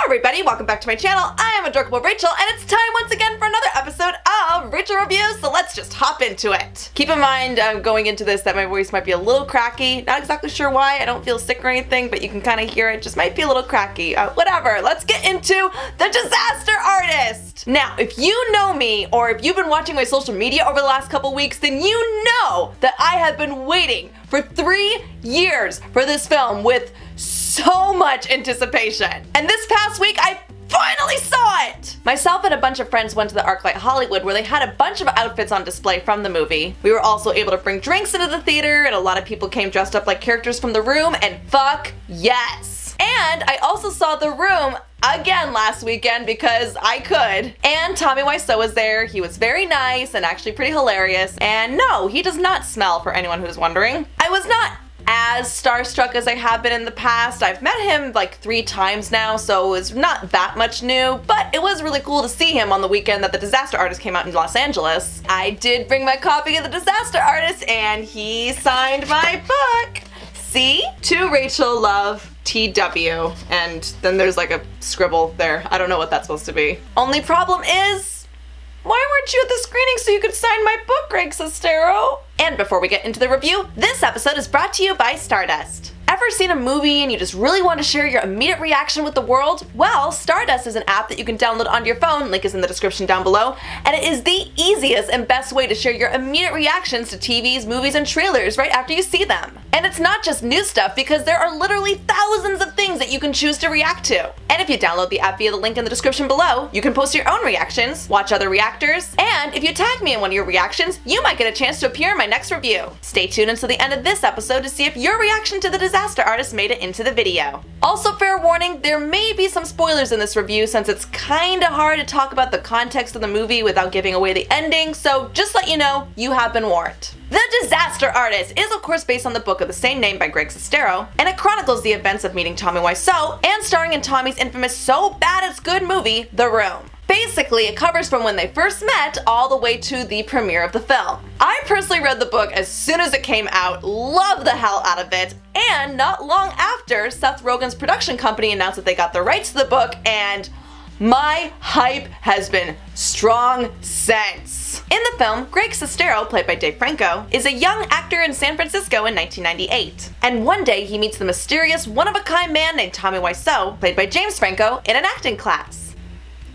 Everybody, welcome back to my channel. I am Adorkable Rachel, and it's time once again for another episode of Rachel Reviews, so let's just hop into it. Keep in mind, going into this, that my voice might be a little cracky. Not exactly sure why, I don't feel sick or anything, but you can kind of hear it, just might be a little cracky. Whatever, let's get into the disaster artist. Now, if you know me, or if you've been watching my social media over the last couple weeks, then you know that I have been waiting for 3 years for this film with so much anticipation. And this past week, I finally saw it! Myself and a bunch of friends went to the ArcLight Hollywood where they had a bunch of outfits on display from the movie. We were also able to bring drinks into the theater, and a lot of people came dressed up like characters from The Room, and fuck yes! And I also saw The Room again last weekend because I could. And Tommy Wiseau was there. He was very nice and actually pretty hilarious. And no, he does not smell, for anyone who's wondering. I was not as starstruck as I have been in the past. I've met him like 3 times now, so it's not that much new, but it was really cool to see him on the weekend that The Disaster Artist came out in Los Angeles. I did bring my copy of The Disaster Artist, and he signed my book. See? To Rachel, love, TW, and then there's like a scribble there. I don't know what that's supposed to be. Only problem is, why weren't you at the screening so you could sign my book, Greg Sestero? And before we get into the review, this episode is brought to you by Stardust. Ever seen a movie and you just really want to share your immediate reaction with the world? Well, Stardust is an app that you can download onto your phone, link is in the description down below, and it is the easiest and best way to share your immediate reactions to TVs, movies, and trailers right after you see them. And it's not just new stuff, because there are literally thousands of things that you can choose to react to. And if you download the app via the link in the description below, you can post your own reactions, watch other reactors, and if you tag me in one of your reactions, you might get a chance to appear in my next review. Stay tuned until the end of this episode to see if your reaction to The Disaster Artist made it into the video. Also, fair warning, there may be some spoilers in this review since it's kinda hard to talk about the context of the movie without giving away the ending, so just let you know, you have been warned. The Disaster Artist is of course based on the book of the same name by Greg Sestero, and it chronicles the events of meeting Tommy Wiseau and starring in Tommy's infamous so bad it's good movie, The Room. Basically, it covers from when they first met all the way to the premiere of the film. I personally read the book as soon as it came out, loved the hell out of it, and not long after, Seth Rogen's production company announced that they got the rights to the book, and my hype has been strong since. In the film, Greg Sestero, played by Franco, is a young actor in San Francisco in 1998. And one day he meets the mysterious, one-of-a-kind man named Tommy Wiseau, played by James Franco, in an acting class.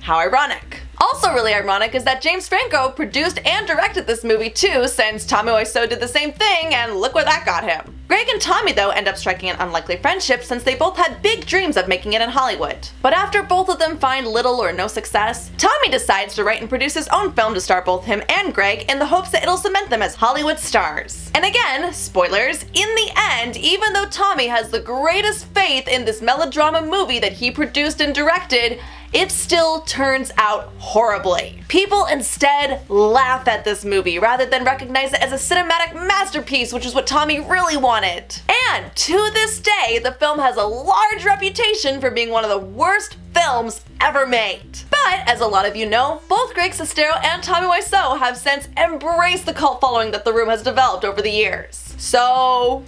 How ironic. Also really ironic is that James Franco produced and directed this movie too, since Tommy Wiseau did the same thing, and look where that got him. Greg and Tommy though end up striking an unlikely friendship since they both had big dreams of making it in Hollywood. But after both of them find little or no success, Tommy decides to write and produce his own film to star both him and Greg in the hopes that it'll cement them as Hollywood stars. And again, spoilers, in the end, even though Tommy has the greatest faith in this melodrama movie that he produced and directed, it still turns out horribly. People instead laugh at this movie rather than recognize it as a cinematic masterpiece, which is what Tommy really wanted. And to this day, the film has a large reputation for being one of the worst films ever made. But as a lot of you know, both Greg Sestero and Tommy Wiseau have since embraced the cult following that The Room has developed over the years. So,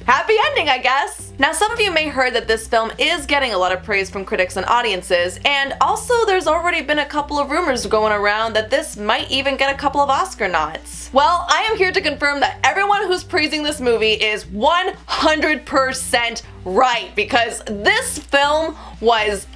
happy ending, I guess. Now, some of you may have heard that this film is getting a lot of praise from critics and audiences, and also there's already been a couple of rumors going around that this might even get a couple of Oscar nods. Well, I am here to confirm that everyone who's praising this movie is 100% right, because this film was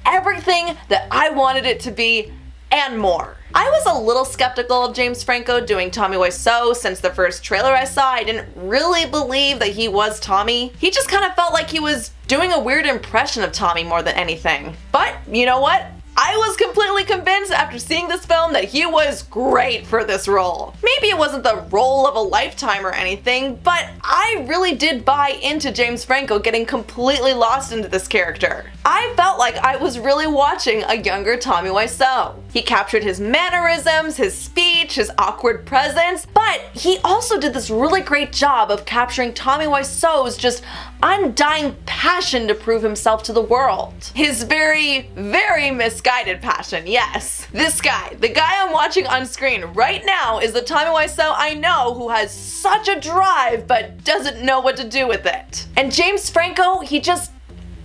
everything that I wanted it to be and more. I was a little skeptical of James Franco doing Tommy Wiseau since the first trailer I saw. I didn't really believe that he was Tommy. He just kind of felt like he was doing a weird impression of Tommy more than anything. But you know what? I was completely convinced after seeing this film that he was great for this role. Maybe it wasn't the role of a lifetime or anything, but I really did buy into James Franco getting completely lost into this character. I felt like I was really watching a younger Tommy Wiseau. He captured his mannerisms, his speech, his awkward presence, but he also did this really great job of capturing Tommy Wiseau's just undying passion to prove himself to the world. His very, very misguided passion, yes. This guy, the guy I'm watching on screen right now, is the Tommy Wiseau I know who has such a drive but doesn't know what to do with it. And James Franco,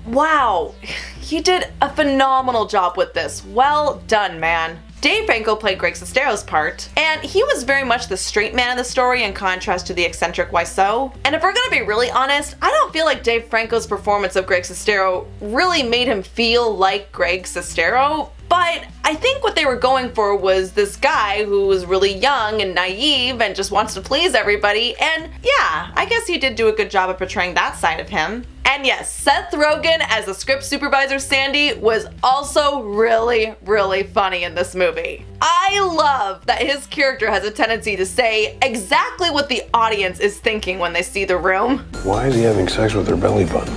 wow, he did a phenomenal job with this. Well done, man. Dave Franco played Greg Sestero's part, and he was very much the straight man in the story in contrast to the eccentric Wiseau. And if we're gonna be really honest, I don't feel like Dave Franco's performance of Greg Sestero really made him feel like Greg Sestero, but I think what they were going for was this guy who was really young and naive and just wants to please everybody, and yeah, I guess he did do a good job of portraying that side of him. And yes, Seth Rogen as the script supervisor Sandy was also really, really funny in this movie. I love that his character has a tendency to say exactly what the audience is thinking when they see the room. Why is he having sex with her belly button?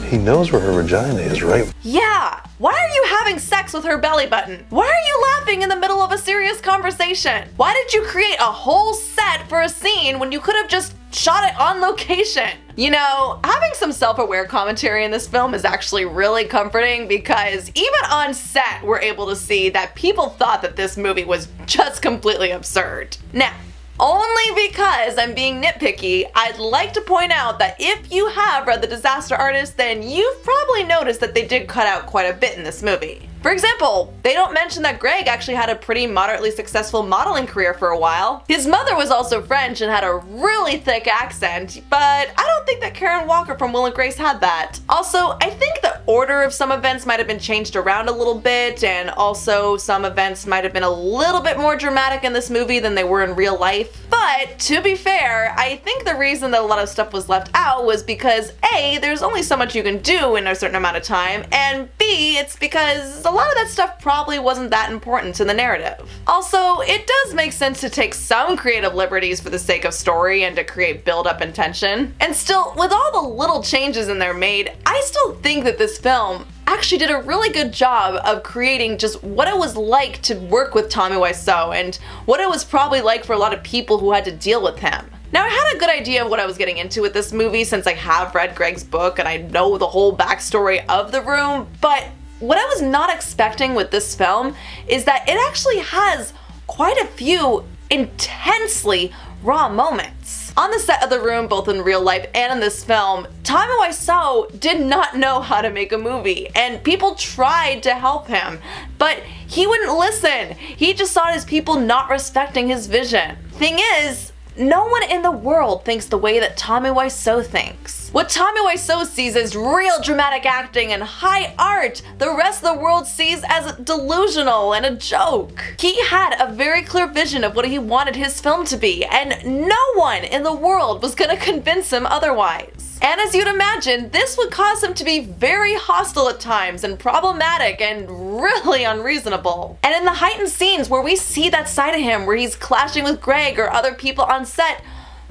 He knows where her vagina is, right? Yeah, why are you having sex with her belly button? Why are you laughing in the middle of a serious conversation? Why did you create a whole set for a scene when you could have just shot it on location? You know, having some self-aware commentary in this film is actually really comforting because even on set we're able to see that people thought that this movie was just completely absurd. Now, only because I'm being nitpicky, I'd like to point out that if you have read The Disaster Artist, then you've probably noticed that they did cut out quite a bit in this movie. For example, they don't mention that Greg actually had a pretty moderately successful modeling career for a while. His mother was also French and had a really thick accent, but I don't think that Karen Walker from Will and Grace had that. Also, I think the order of some events might have been changed around a little bit, and also some events might have been a little bit more dramatic in this movie than they were in real life. But to be fair, I think the reason that a lot of stuff was left out was because A, there's only so much you can do in a certain amount of time, and B, it's because a lot of that stuff probably wasn't that important to the narrative. Also, it does make sense to take some creative liberties for the sake of story and to create build-up and tension. And still, with all the little changes in there made, I still think that this film actually did a really good job of creating just what it was like to work with Tommy Wiseau and what it was probably like for a lot of people who had to deal with him. Now, I had a good idea of what I was getting into with this movie since I have read Greg's book and I know the whole backstory of The Room, but what I was not expecting with this film is that it actually has quite a few intensely raw moments. On the set of The Room, both in real life and in this film, Tommy Wiseau did not know how to make a movie, and people tried to help him, but he wouldn't listen. He just saw his people not respecting his vision. Thing is, no one in the world thinks the way that Tommy Wiseau thinks. What Tommy Wiseau sees as real dramatic acting and high art, the rest of the world sees as delusional and a joke. He had a very clear vision of what he wanted his film to be, and no one in the world was gonna convince him otherwise. And as you'd imagine, this would cause him to be very hostile at times and problematic and really unreasonable. And in the heightened scenes where we see that side of him, where he's clashing with Greg or other people on set,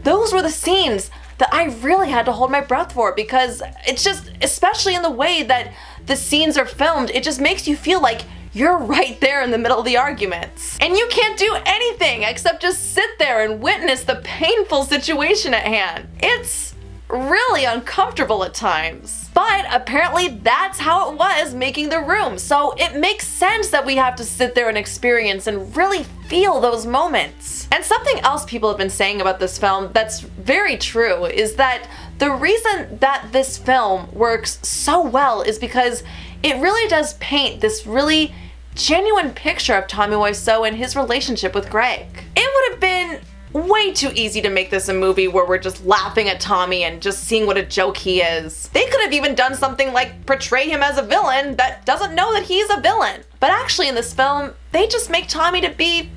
those were the scenes that I really had to hold my breath for, because it's just, especially in the way that the scenes are filmed, it just makes you feel like you're right there in the middle of the arguments. And you can't do anything except just sit there and witness the painful situation at hand. It's really uncomfortable at times. But apparently that's how it was making The Room, so it makes sense that we have to sit there and experience and really feel those moments. And something else people have been saying about this film that's very true is that the reason that this film works so well is because it really does paint this really genuine picture of Tommy Wiseau and his relationship with Greg. It would have been way too easy to make this a movie where we're just laughing at Tommy and just seeing what a joke he is. They could have even done something like portray him as a villain that doesn't know that he's a villain. But actually in this film, they just make Tommy to be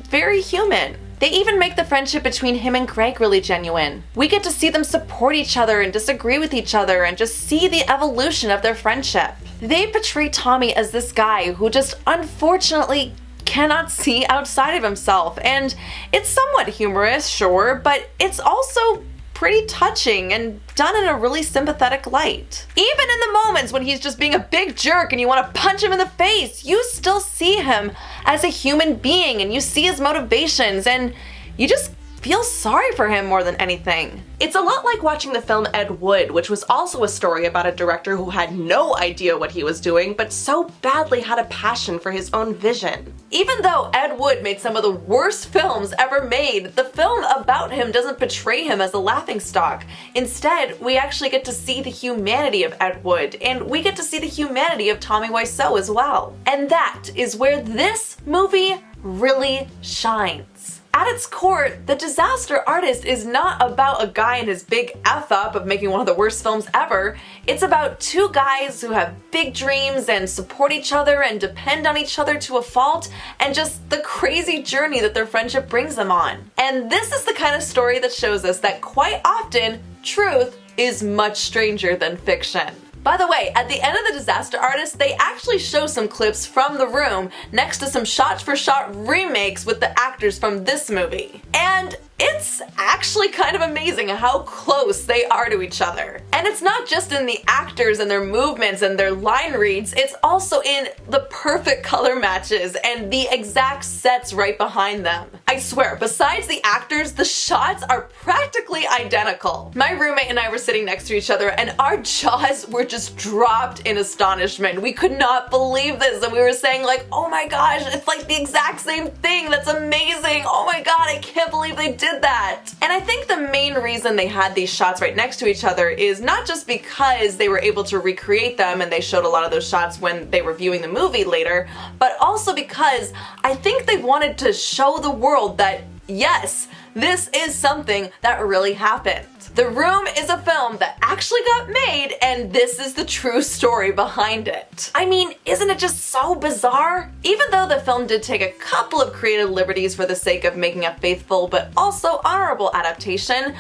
very human. They even make the friendship between him and Greg really genuine. We get to see them support each other and disagree with each other and just see the evolution of their friendship. They portray Tommy as this guy who just unfortunately cannot see outside of himself, and it's somewhat humorous, sure, but it's also pretty touching and done in a really sympathetic light. Even in the moments when he's just being a big jerk and you want to punch him in the face, you still see him as a human being and you see his motivations and you just feel sorry for him more than anything. It's a lot like watching the film Ed Wood, which was also a story about a director who had no idea what he was doing, but so badly had a passion for his own vision. Even though Ed Wood made some of the worst films ever made, the film about him doesn't portray him as a laughingstock. Instead, we actually get to see the humanity of Ed Wood, and we get to see the humanity of Tommy Wiseau as well. And that is where this movie really shines. At its core, The Disaster Artist is not about a guy and his big F-up of making one of the worst films ever. It's about two guys who have big dreams and support each other and depend on each other to a fault, and just the crazy journey that their friendship brings them on. And this is the kind of story that shows us that quite often, truth is much stranger than fiction. By the way, at the end of The Disaster Artist, they actually show some clips from The Room next to some shot-for-shot remakes with the actors from this movie. And it's actually kind of amazing how close they are to each other. And it's not just in the actors and their movements and their line reads, it's also in the perfect color matches and the exact sets right behind them. I swear, besides the actors, the shots are practically identical. My roommate and I were sitting next to each other and our jaws were just dropped in astonishment. We could not believe this, and we were saying like, oh my gosh, it's like the exact same thing. That's amazing. Oh my god, I can't believe they did that. And I think the main reason they had these shots right next to each other is not just because they were able to recreate them and they showed a lot of those shots when they were viewing the movie later, but also because I think they wanted to show the world that yes, this is something that really happened. The Room is a film that actually got made, and this is the true story behind it. I mean, isn't it just so bizarre? Even though the film did take a couple of creative liberties for the sake of making a faithful but also honorable adaptation,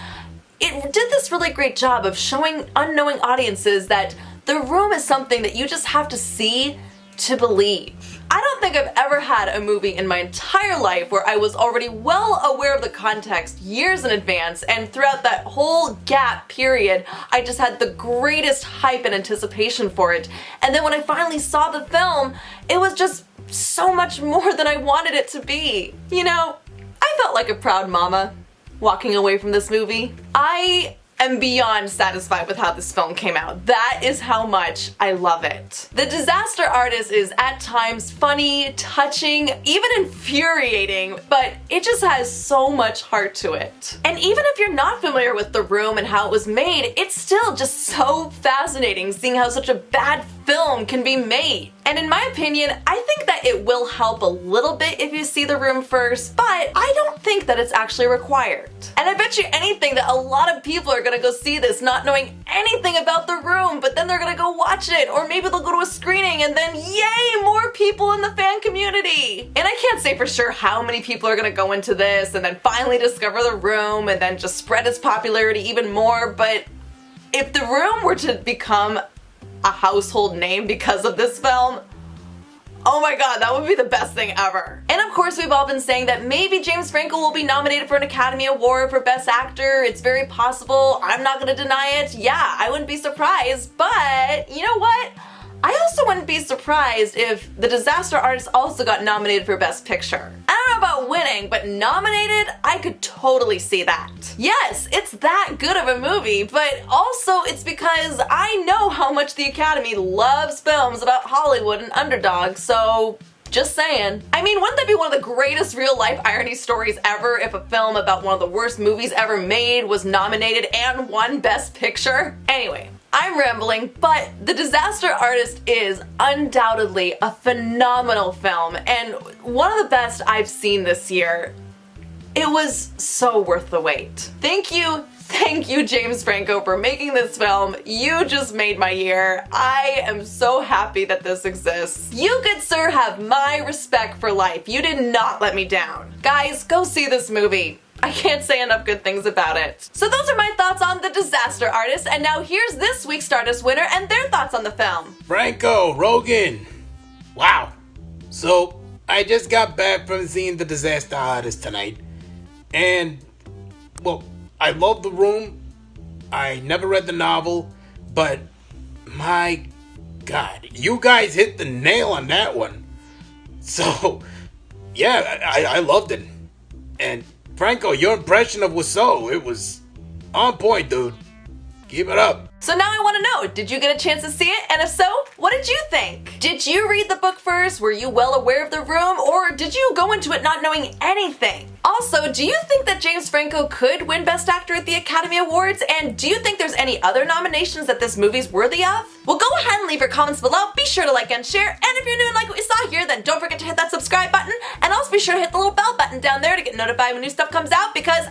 it did this really great job of showing unknowing audiences that The Room is something that you just have to see to believe. I don't think I've ever had a movie in my entire life where I was already well aware of the context years in advance, and throughout that whole gap period, I just had the greatest hype and anticipation for it. And then when I finally saw the film, it was just so much more than I wanted it to be. You know, I felt like a proud mama walking away from this movie. I am beyond satisfied with how this film came out. That is how much I love it. The Disaster Artist is at times funny, touching, even infuriating, but it just has so much heart to it. And even if you're not familiar with The Room and how it was made, it's still just so fascinating seeing how such a bad film can be made. And in my opinion, I think that it will help a little bit if you see The Room first, but I don't think that it's actually required. And I bet you anything that a lot of people are gonna go see this not knowing anything about The Room, but then they're gonna go watch it, or maybe they'll go to a screening and then yay, more people in the fan community. And I can't say for sure how many people are gonna go into this and then finally discover The Room and then just spread its popularity even more, but if The Room were to become a household name because of this film, oh my god, that would be the best thing ever. And of course, we've all been saying that maybe James Franco will be nominated for an Academy Award for Best Actor. It's very possible. I'm not gonna deny it. Yeah, I wouldn't be surprised, but you know what? I also wouldn't be surprised if The Disaster Artist also got nominated for Best Picture. I don't know about winning, but nominated, I could totally see that. Yes, it's that good of a movie, but also it's because I know how much the Academy loves films about Hollywood and underdogs, so just saying. I mean, wouldn't that be one of the greatest real-life irony stories ever if a film about one of the worst movies ever made was nominated and won Best Picture? Anyway, I'm rambling, but The Disaster Artist is undoubtedly a phenomenal film and one of the best I've seen this year. It was so worth the wait. Thank you, James Franco, for making this film. You just made my year. I am so happy that this exists. You, good sir, have my respect for life. You did not let me down. Guys, go see this movie. I can't say enough good things about it. So those are my thoughts on The Disaster Artist, and now here's this week's Stardust winner and their thoughts on the film. Franco, Rogen. Wow. So, I just got back from seeing The Disaster Artist tonight, and, well, I love The Room. I never read the novel, but my God, you guys hit the nail on that one. So, yeah, I loved it. And Franco, your impression of Wiseau, it was on point, dude. Keep it up. So now I want to know, did you get a chance to see it? And if so, what did you think? Did you read the book first? Were you well aware of the room? Or did you go into it not knowing anything? Also, do you think that James Franco could win Best Actor at the Academy Awards? And do you think there's any other nominations that this movie's worthy of? Well, go ahead and leave your comments below. Be sure to like and share. And if you're new and like what you saw here, then don't forget to hit that subscribe button. And also be sure to hit the little bell button down there to get notified when new stuff comes out, because